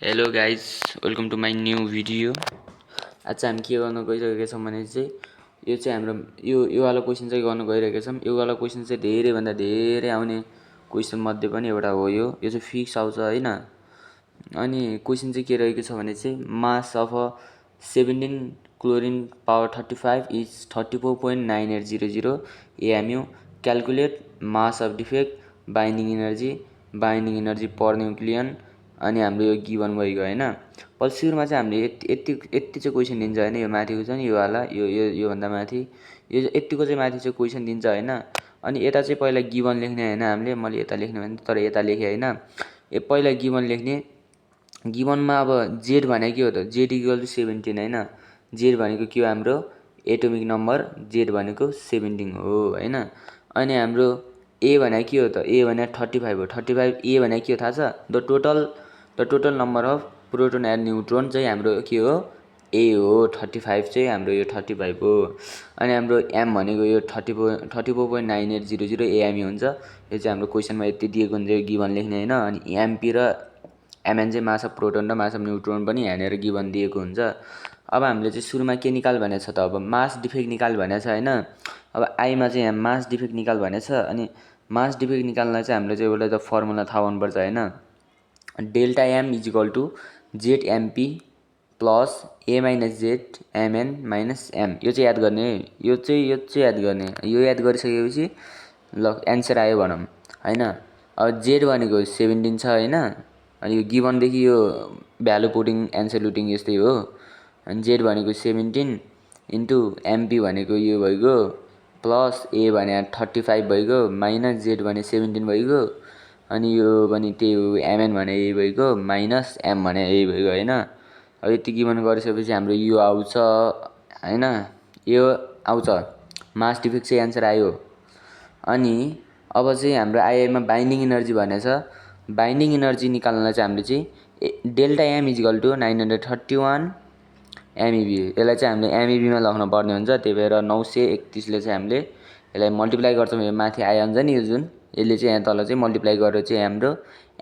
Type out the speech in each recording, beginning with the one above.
Hello guys, welcome to my new video. आज हामी के गर्न गइरहेका छौँ भने चाहिँ यो चाहिँ हाम्रो यो वाला क्वेसन चाहिँ गर्न गइरहेका छौँ। यो वाला क्वेसन चाहिँ धेरैभन्दा धेरै आउने क्वेसन मध्ये पनि एउटा हो। यो चाहिँ फिक्स आउँछ होइन। अनि क्वेसन चाहिँ के रहेको छ भने चाहिँ mass of 17 chlorine power 35 is 34.9800 AMU। Calculate mass of defect, binding energy per nucleon. अनि हाम्रो यो गिभन भइगयो होइन। पहिला सुरुमा चाहिँ हामीले यति चाहिँ क्वेसन दिन्छ होइन। यो माथिको छ नि यो वाला योभन्दा माथि यो यतिको चाहिँ माथि चाहिँ क्वेसन दिन्छ होइन। अनि यता चाहिँ पहिला गिभन लेख्ने होइन हामीले। मैले यता लेख्ने भने तर यता लेखेँ होइन। पहिला गिभन लेख्ने। गिभनमा अब जेड भनेको के हो त? जेड इक्वल टु 17 होइन। जेड भनेको के हो? हाम्रो एटोमिक नम्बर जेड भनेको 17 हो होइन। अनि हाम्रो ए भनेको के हो त? ए भने 35 हो। 35 ए भनेको के हो थाहा छ? The total number of proton and neutron चाहिँ हाम्रो के हो? ए हो। 35 चाहिँ हाम्रो यो 35 हो। अनि हाम्रो एम भनेको यो 34.9800 AMU हुन्छ। यो चाहिँ हाम्रो क्वेसनमा यति दिएको हुन्छ, यो गिभन लेख्ने होइन। अनि एमपी र एमएन चाहिँ मास अफ प्रोटोन र मास अफ न्युट्रोन पनि यहाँनिर गिभन दिएको हुन्छ। अब हामीले चाहिँ सुरुमा के निकाल भनेको छ त? अब मास डिफेक्ट निकाल भनेको छ होइन। अब आईमा चाहिँ यहाँ मास डिफेक्ट निकाल भनेको छ। अनि मास डिफेक्ट निकाल्न चाहिँ हामीले चाहिँ एउटा त फर्मुला थाहा हुनुपर्छ होइन। Delta m is equal to z mp plus A minus z mn minus m. यो चाहिँ याद गर्ने है। यो चाहिँ याद गर्ने। यो याद गरिसकेपछि ल एन्सर आयो भनौँ होइन। अब जेड भनेको 17 छ होइन। अनि यो गिभनदेखि यो भ्यालु पुटिङ एन्सर लुटिङ यस्तै हो। अनि जेड भनेको 17 इन्टु एमपी भनेको यो भइगयो प्लस ए भने 35 भइगयो माइनस जेड भने 17 भइगयो। अनि यो पनि त्यही हो। एमएन भने यही भइगयो माइनस एम भने यही भइगयो होइन। अब यति गिभन गरिसकेपछि हाम्रो यो आउँछ होइन। यो आउँछ मास डिफेक्ट चाहिँ एन्सर आयो। अनि अब चाहिँ हाम्रो आइआईमा बाइन्डिङ इनर्जी भनेछ। बाइन्डिङ इनर्जी निकाल्न चाहिँ हामीले चाहिँ डेल्टा एम इजिकल टु 931 एमइबी। यसलाई चाहिँ हामीले एमइबीमा लग्न पर्ने हुन्छ। त्यही भएर 931ले चाहिँ हामीले यसलाई मल्टिप्लाई गर्छौँ। यो माथि आइहाल्छ नि यो जुन, यसले चाहिँ यहाँ तल चाहिँ मल्टिप्लाई गरेर चाहिँ हाम्रो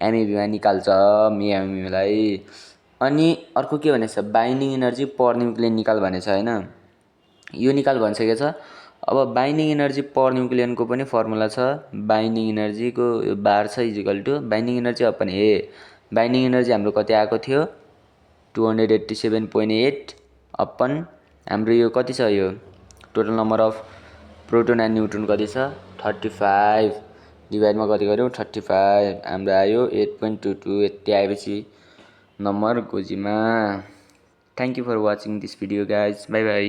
एमइबीमा निकाल्छ एमइबीलाई। अनि अर्को के भनेछ? बाइन्डिङ इनर्जी पर न्युक्लियन निकाल भनेछ होइन। यो निकाल भनिसकेको छ। अब बाइन्डिङ इनर्जी पर न्युक्लियनको पनि फर्मुला छ। बाइन्डिङ इनर्जीको यो बार छ is equal to binding energy upon A. Binding energy हाम्रो कति आएको थियो? 287.8 अपन हाम्रो यो कति छ? यो total number of proton and neutron कति छ? 35 डिभाइडमा कति गऱ्यौँ? 35 हाम्रो आयो 8.22। यति आएपछि नम्बर गोजीमा। Thank you for watching this video guys. Bye by.